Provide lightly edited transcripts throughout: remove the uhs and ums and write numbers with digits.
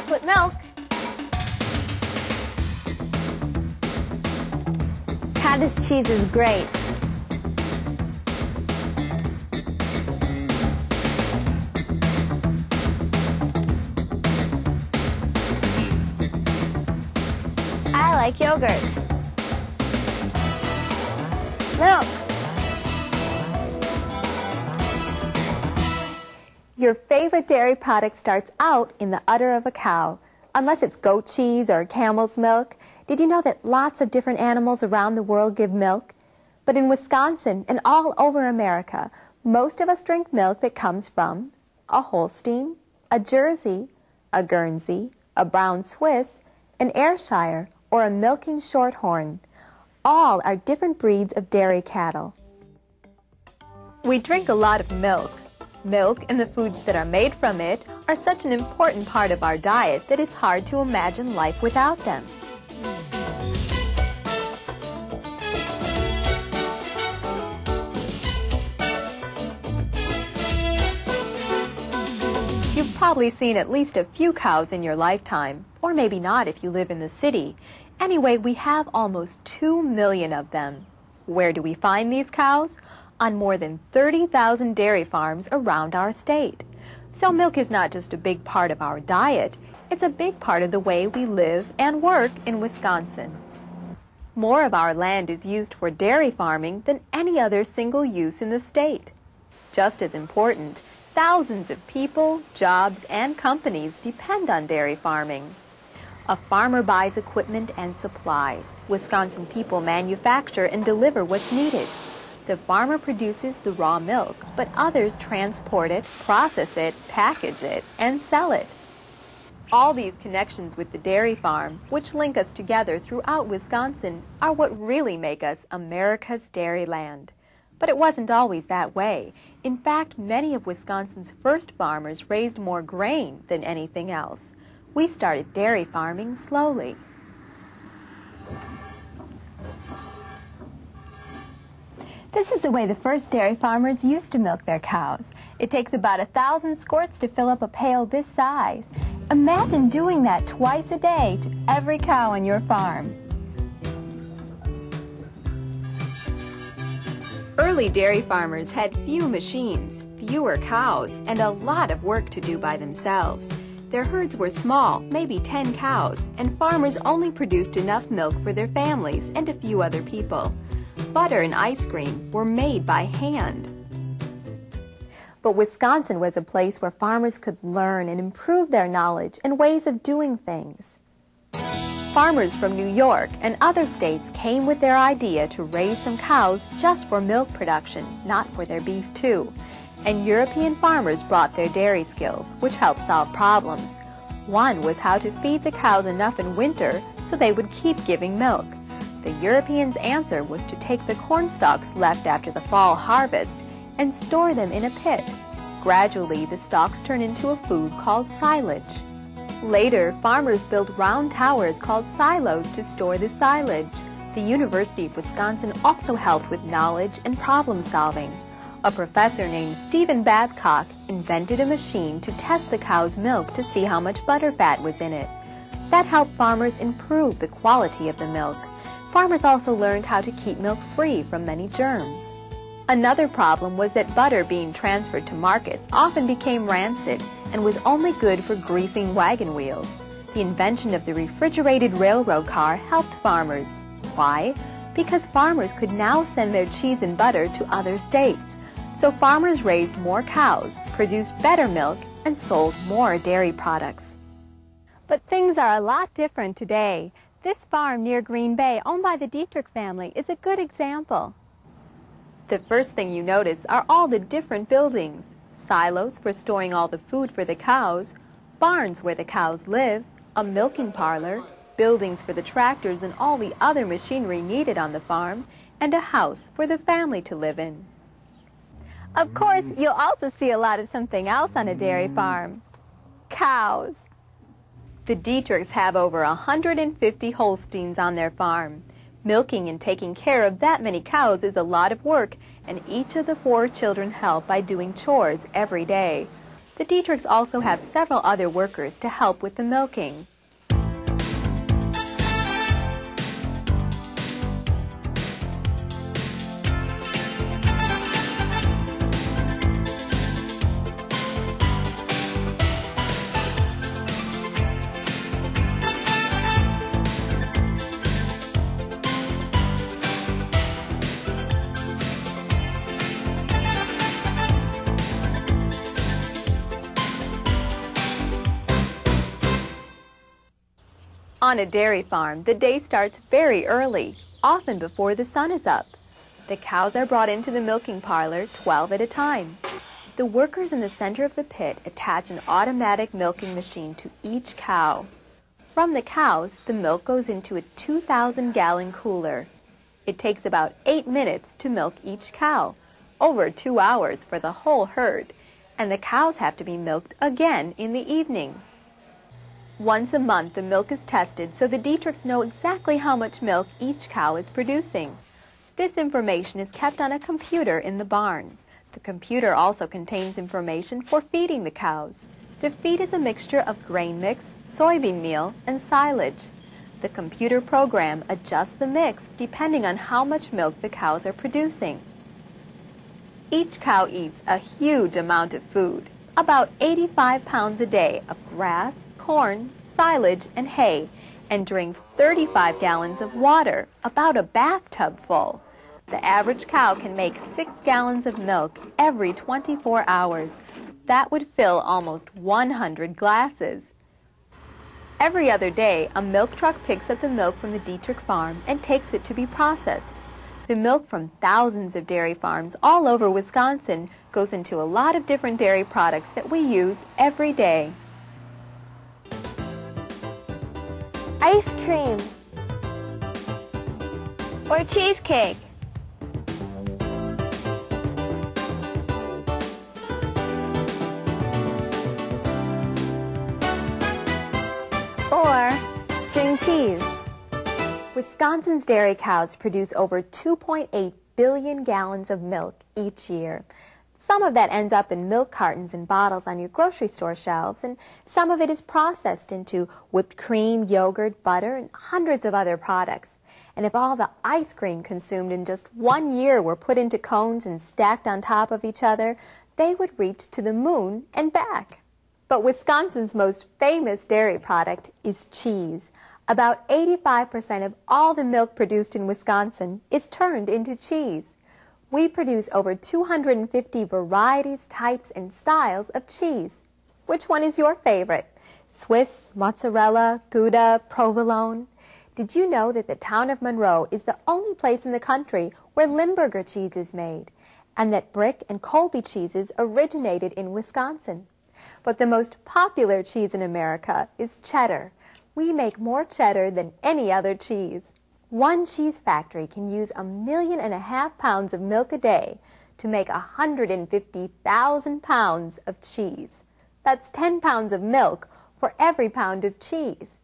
chocolate milk. Cottage cheese is great. I like yogurt. Milk. Your favorite dairy product starts out in the udder of a cow, unless it's goat cheese or camel's milk. Did you know that lots of different animals around the world give milk? But in Wisconsin and all over America, most of us drink milk that comes from a Holstein, a Jersey, a Guernsey, a Brown Swiss, an Ayrshire, or a milking Shorthorn. All are different breeds of dairy cattle. We drink a lot of milk. Milk and the foods that are made from it are such an important part of our diet that it's hard to imagine life without them. You've probably seen at least a few cows in your lifetime, or maybe not if you live in the city. Anyway, we have almost 2 million of them. Where do we find these cows? On more than 30,000 dairy farms around our state. So milk is not just a big part of our diet, it's a big part of the way we live and work in Wisconsin. More of our land is used for dairy farming than any other single use in the state. Just as important, thousands of people, jobs, and companies depend on dairy farming. A farmer buys equipment and supplies. Wisconsin people manufacture and deliver what's needed. The farmer produces the raw milk, but others transport it, process it, package it, and sell it. All these connections with the dairy farm, which link us together throughout Wisconsin, are what really make us America's Dairyland. But it wasn't always that way. In fact, many of Wisconsin's first farmers raised more grain than anything else. We started dairy farming slowly. This is the way the first dairy farmers used to milk their cows. It takes about 1,000 squirts to fill up a pail this size. Imagine doing that twice a day to every cow on your farm. Early dairy farmers had few machines, fewer cows, and a lot of work to do by themselves. Their herds were small, maybe 10 cows, and farmers only produced enough milk for their families and a few other people. Butter and ice cream were made by hand. But Wisconsin was a place where farmers could learn and improve their knowledge and ways of doing things. Farmers from New York and other states came with their idea to raise some cows just for milk production, not for their beef too. And European farmers brought their dairy skills, which helped solve problems. One was how to feed the cows enough in winter so they would keep giving milk. The Europeans' answer was to take the corn stalks left after the fall harvest and store them in a pit. Gradually, the stalks turned into a food called silage. Later, farmers built round towers called silos to store the silage. The University of Wisconsin also helped with knowledge and problem solving. A professor named Stephen Babcock invented a machine to test the cow's milk to see how much butter fat was in it. That helped farmers improve the quality of the milk. Farmers also learned how to keep milk free from many germs. Another problem was that butter being transferred to markets often became rancid and was only good for greasing wagon wheels. The invention of the refrigerated railroad car helped farmers. Why? Because farmers could now send their cheese and butter to other states. So farmers raised more cows, produced better milk, and sold more dairy products. But things are a lot different today. This farm near Green Bay, owned by the Dietrich family, is a good example. The first thing you notice are all the different buildings. Silos for storing all the food for the cows, barns where the cows live, a milking parlor, buildings for the tractors and all the other machinery needed on the farm, and a house for the family to live in. Of course, you'll also see a lot of something else on a dairy farm. Cows. The Dietrichs have over 150 Holsteins on their farm. Milking and taking care of that many cows is a lot of work, and each of the 4 children help by doing chores every day. The Dietrichs also have several other workers to help with the milking. On a dairy farm, the day starts very early, often before the sun is up. The cows are brought into the milking parlor 12 at a time. The workers in the center of the pit attach an automatic milking machine to each cow. From the cows, the milk goes into a 2,000-gallon cooler. It takes about 8 minutes to milk each cow, over 2 hours for the whole herd, and the cows have to be milked again in the evening. Once a month, the milk is tested so the Dietrichs know exactly how much milk each cow is producing. This information is kept on a computer in the barn. The computer also contains information for feeding the cows. The feed is a mixture of grain mix, soybean meal, and silage. The computer program adjusts the mix depending on how much milk the cows are producing. Each cow eats a huge amount of food, about 85 pounds a day of grass, corn, silage, and hay, and drinks 35 gallons of water, about a bathtub full. The average cow can make 6 gallons of milk every 24 hours. That would fill almost 100 glasses. Every other day, a milk truck picks up the milk from the Dietrich farm and takes it to be processed. The milk from thousands of dairy farms all over Wisconsin goes into a lot of different dairy products that we use every day. Ice cream or cheesecake. Or string cheese. Wisconsin's dairy cows produce over 2.8 billion gallons of milk each year. Some of that ends up in milk cartons and bottles on your grocery store shelves, and some of it is processed into whipped cream, yogurt, butter, and hundreds of other products. And if all the ice cream consumed in just 1 year were put into cones and stacked on top of each other, they would reach to the moon and back. But Wisconsin's most famous dairy product is cheese. About 85% of all the milk produced in Wisconsin is turned into cheese. We produce over 250 varieties, types, and styles of cheese. Which one is your favorite? Swiss, mozzarella, Gouda, provolone? Did you know that the town of Monroe is the only place in the country where Limburger cheese is made, and that Brick and Colby cheeses originated in Wisconsin? But the most popular cheese in America is cheddar. We make more cheddar than any other cheese. One cheese factory can use 1.5 million pounds of milk a day to make 150,000 pounds of cheese. That's 10 pounds of milk for every pound of cheese.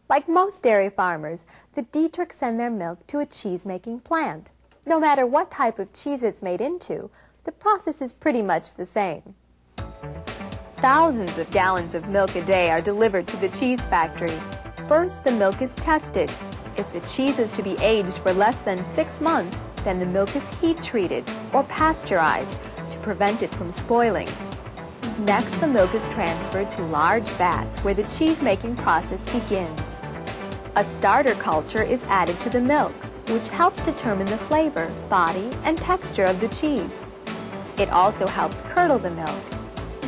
Like most dairy farmers, the Dietrichs send their milk to a cheese-making plant. No matter what type of cheese it's made into, the process is pretty much the same. Thousands of gallons of milk a day are delivered to the cheese factory. First, the milk is tested. If the cheese is to be aged for less than 6 months, then the milk is heat-treated or pasteurized to prevent it from spoiling. Next, the milk is transferred to large vats where the cheese-making process begins. A starter culture is added to the milk, which helps determine the flavor, body, and texture of the cheese. It also helps curdle the milk.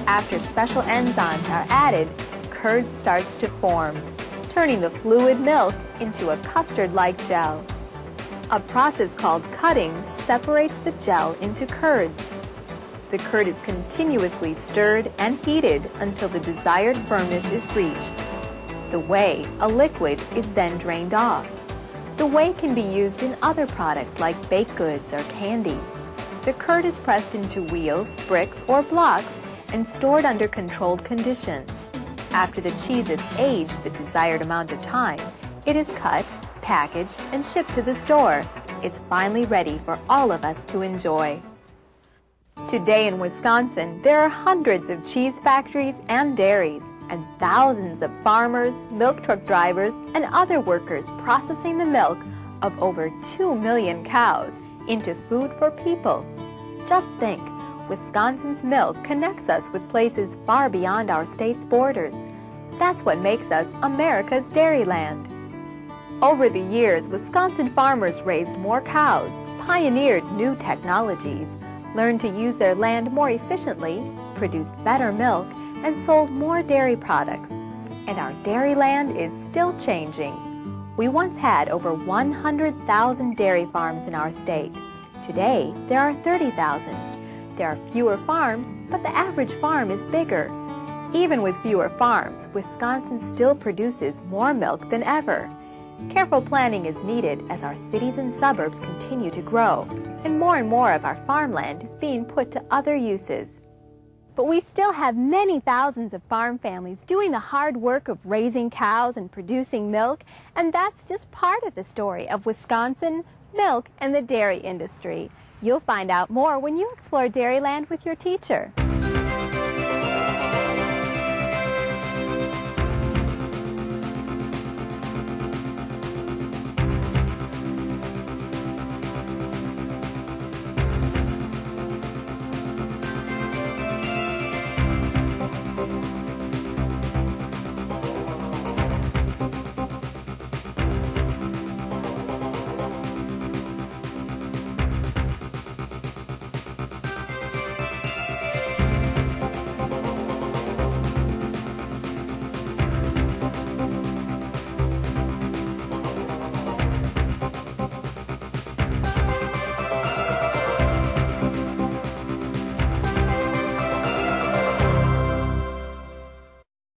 After special enzymes are added, curd starts to form, turning the fluid milk into a custard-like gel. A process called cutting separates the gel into curds. The curd is continuously stirred and heated until the desired firmness is reached. The whey, a liquid, is then drained off. The whey can be used in other products like baked goods or candy. The curd is pressed into wheels, bricks, or blocks and stored under controlled conditions. After the cheese is aged the desired amount of time, it is cut, packaged, and shipped to the store. It's finally ready for all of us to enjoy. Today in Wisconsin, there are hundreds of cheese factories and dairies, and thousands of farmers, milk truck drivers, and other workers processing the milk of over 2 million cows into food for people. Just think, Wisconsin's milk connects us with places far beyond our state's borders. That's what makes us America's Dairyland. Over the years, Wisconsin farmers raised more cows, pioneered new technologies, learned to use their land more efficiently, produced better milk, and sold more dairy products. And our Dairyland is still changing. We once had over 100,000 dairy farms in our state. Today, there are 30,000. There are fewer farms, but the average farm is bigger. Even with fewer farms, Wisconsin still produces more milk than ever. Careful planning is needed as our cities and suburbs continue to grow, and more of our farmland is being put to other uses. But we still have many thousands of farm families doing the hard work of raising cows and producing milk, and that's just part of the story of Wisconsin, milk, and the dairy industry. You'll find out more when you explore Dairyland with your teacher.